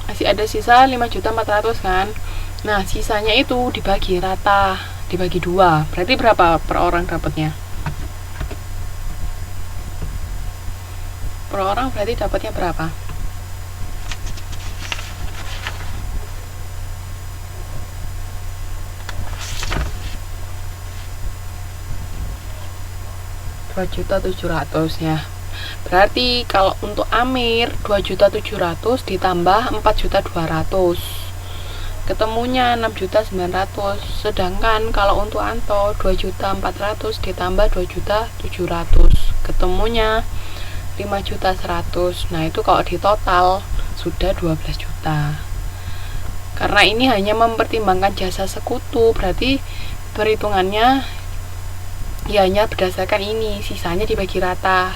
masih ada sisa 5.400.000 kan. Nah, sisanya itu dibagi rata, dibagi 2. Berarti berapa per orang dapatnya? Per orang berarti dapatnya berapa? Rp2.700.000 ya. Berarti kalau untuk Amir 2.700.000 ditambah 4.200.000, ketemunya 6.900.000. Sedangkan kalau untuk Anto 2.400.000 ditambah 2.700.000, ketemunya 5.100.000. Nah, itu kalau di total sudah 12 juta. Karena ini hanya mempertimbangkan jasa sekutu, berarti perhitungannya ya hanya berdasarkan ini, sisanya dibagi rata.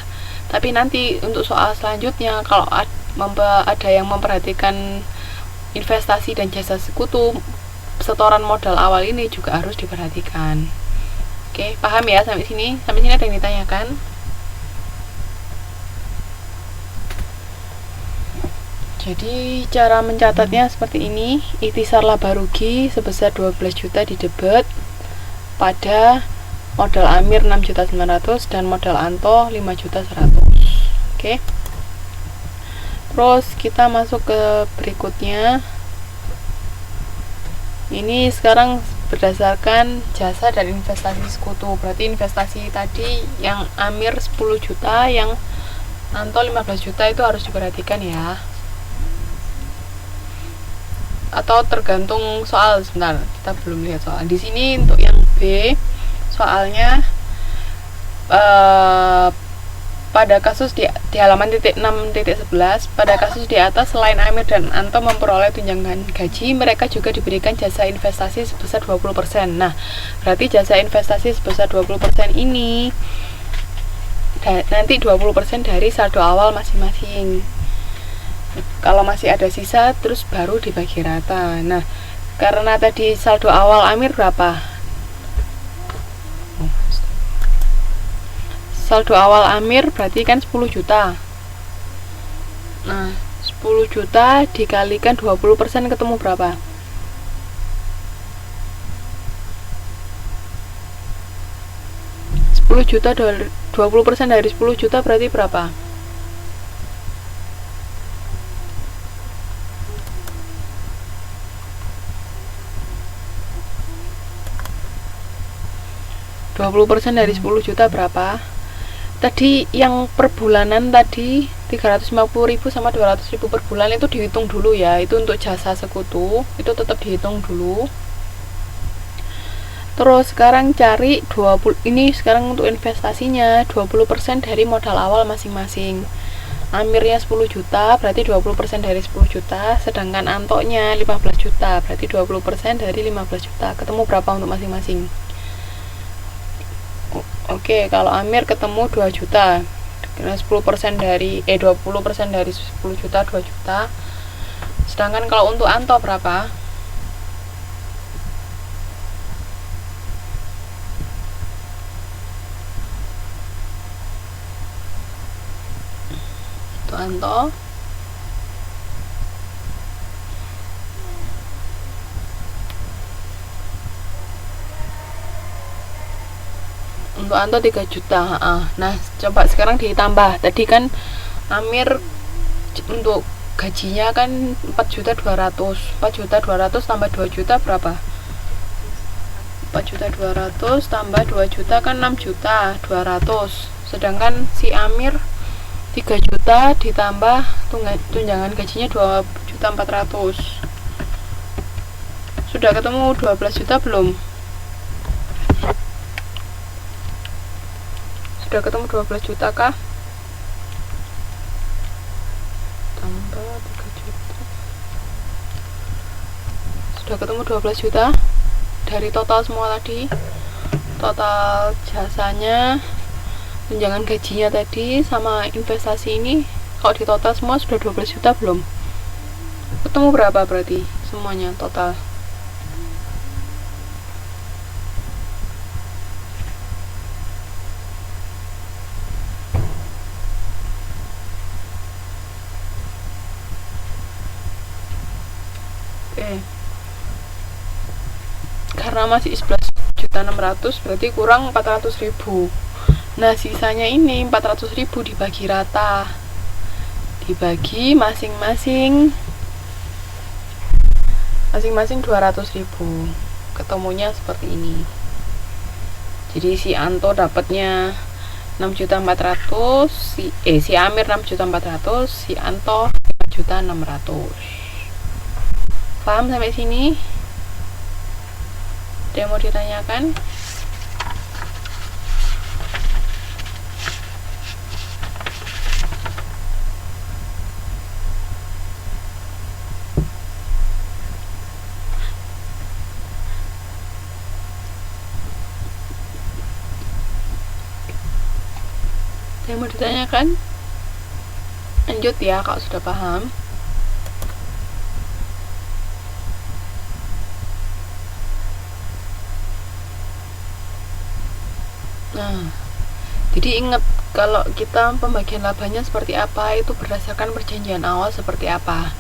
Tapi nanti untuk soal selanjutnya, kalau ada yang memperhatikan investasi dan jasa sekutu, setoran modal awal ini juga harus diperhatikan. Oke, paham ya sampai sini? Sampai sini ada yang ditanyakan? Jadi cara mencatatnya seperti ini. Ikhtisar laba rugi sebesar 12 juta di debit pada modal Amir 6.900.000 dan modal Anto 5.100.000. Oke. Terus kita masuk ke berikutnya. Ini sekarang berdasarkan jasa dan investasi sekutu. Berarti investasi tadi yang Amir 10 juta, yang Anto 15 juta itu harus diperhatikan ya. Atau tergantung soal. Sebentar, kita belum lihat soal. Di sini untuk yang B, soalnya pada kasus di halaman titik 6.11, pada kasus di atas selain Amir dan Anto memperoleh tunjangan gaji, mereka juga diberikan jasa investasi sebesar 20%. Nah, berarti jasa investasi sebesar 20% ini nanti 20% dari saldo awal masing-masing. Kalau masih ada sisa, terus baru dibagi rata. Nah, karena tadi saldo awal Amir berapa? Saldo awal Amir berarti kan 10 juta. Nah, 10 juta dikalikan 20% ketemu berapa? 10 juta 20% dari 10 juta berarti berapa? 20% dari 10 juta berapa? Tadi yang per bulanan tadi 350.000 sama 200.000 per bulan itu dihitung dulu ya. Itu untuk jasa sekutu, itu tetap dihitung dulu. Terus sekarang cari 20, ini sekarang untuk investasinya 20% dari modal awal masing-masing. Amirnya 10 juta berarti 20% dari 10 juta, sedangkan Antonya 15 juta berarti 20% dari 15 juta. Ketemu berapa untuk masing-masing? Oke, kalau Amir ketemu 2 juta. Karena 10% dari 20% dari 10 juta 2 juta. Sedangkan kalau untuk Anto berapa? Untuk Anto untuk Anto 3 juta. Nah, coba sekarang ditambah. Tadi kan Amir untuk gajinya kan 4.200.000. 4.200.000 tambah 2 juta berapa? 4.200.000 tambah 2 juta kan 6.200.000. Sedangkan si Amir 3 juta ditambah tunjangan gajinya 2.400.000. Sudah ketemu 12 juta belum? Sudah ketemu 12 juta kah? Tambah 3 juta. Sudah ketemu 12 juta dari total semua tadi. Total jasanya, tunjangan gajinya tadi sama investasi ini, kalau di total semua sudah 12 juta belum? Ketemu berapa berarti semuanya total? Karena masih 11.600.000 berarti kurang 400.000. Nah sisanya ini 400.000 dibagi rata, dibagi masing-masing 200.000, ketemunya seperti ini. Jadi si Anto dapatnya 6.400.000, si Amir 6.400.000, si Anto 5.600.000. Paham sampai sini? Ada yang mau ditanyakan? Yang mau ditanyakan? Lanjut ya kalau sudah paham. Nah, jadi ingat kalau kita pembagian labanya seperti apa itu berdasarkan perjanjian awal seperti apa,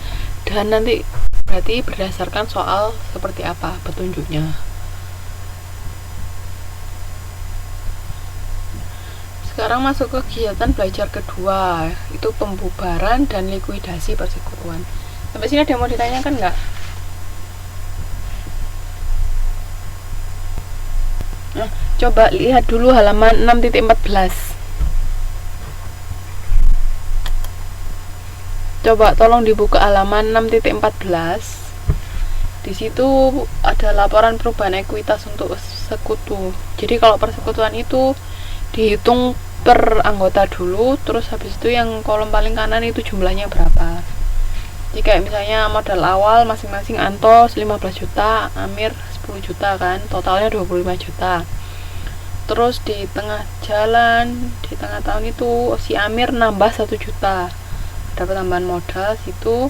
dan nanti berarti berdasarkan soal seperti apa petunjuknya. Sekarang masuk ke kegiatan belajar kedua, itu pembubaran dan likuidasi persekutuan. Sampai sini ada yang mau ditanyakan nggak? Nah, coba lihat dulu halaman 6.14. Coba tolong dibuka halaman 6.14. Di situ ada laporan perubahan ekuitas untuk sekutu. Jadi kalau persekutuan itu dihitung per anggota dulu, terus habis itu yang kolom paling kanan itu jumlahnya berapa. Jadi kayak misalnya modal awal masing-masing Anto 15 juta, Amir 10 juta kan, totalnya 25 juta. Terus di tengah jalan, di tengah tahun itu si Amir nambah 1 juta, dapat tambahan modal, situ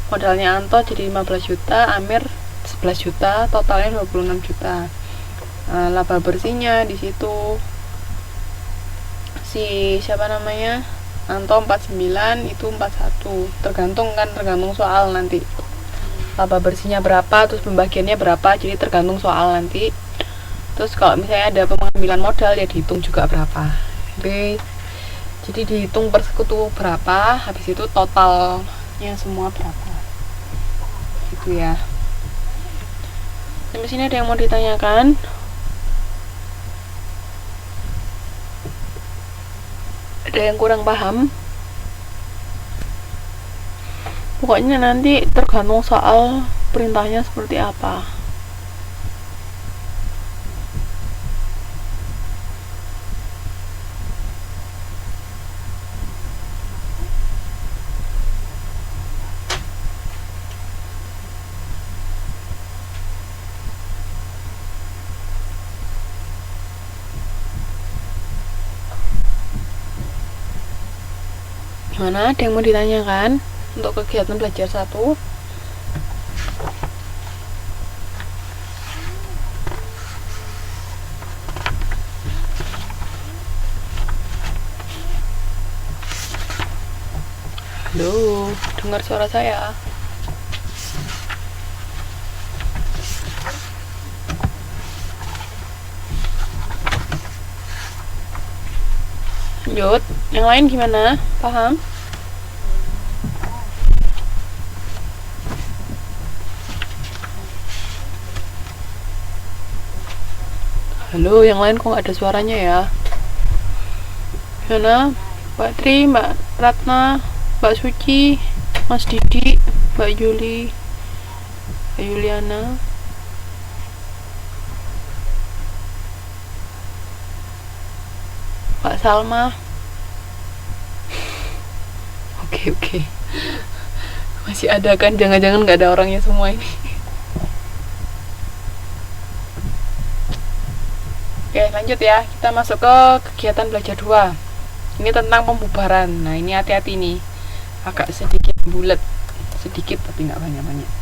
modalnya Anto jadi 15 juta, Amir 11 juta, totalnya 26 juta. Laba bersihnya di situ si siapa namanya Anto 49, itu 41, tergantung soal nanti laba bersihnya berapa, terus pembagiannya berapa, jadi tergantung soal nanti. Terus kalau misalnya ada pengambilan modal ya dihitung juga berapa. Jadi dihitung persekutu berapa, habis itu totalnya semua berapa, gitu ya. Sampai sini ada yang mau ditanyakan? Ada yang kurang paham? Pokoknya nanti tergantung soal perintahnya seperti apa. Gimana? Ada yang mau ditanyakan untuk kegiatan belajar 1? Halo, dengar suara saya? Lanjut, yang lain gimana? Paham? Halo, yang lain kok gak ada suaranya ya? Gimana? Mbak Tri, Mbak Ratna, Mbak Suci, Mas Didi, Mbak Yuli, Mbak Yuliana. Mbak Salma. Oke. Masih ada kan? Jangan-jangan gak ada orangnya semua ini. Oke, lanjut ya. Kita masuk ke kegiatan belajar 2. Ini tentang pembubaran. Nah, ini hati-hati nih. Agak sedikit bulat. Sedikit tapi nggak banyak-banyak.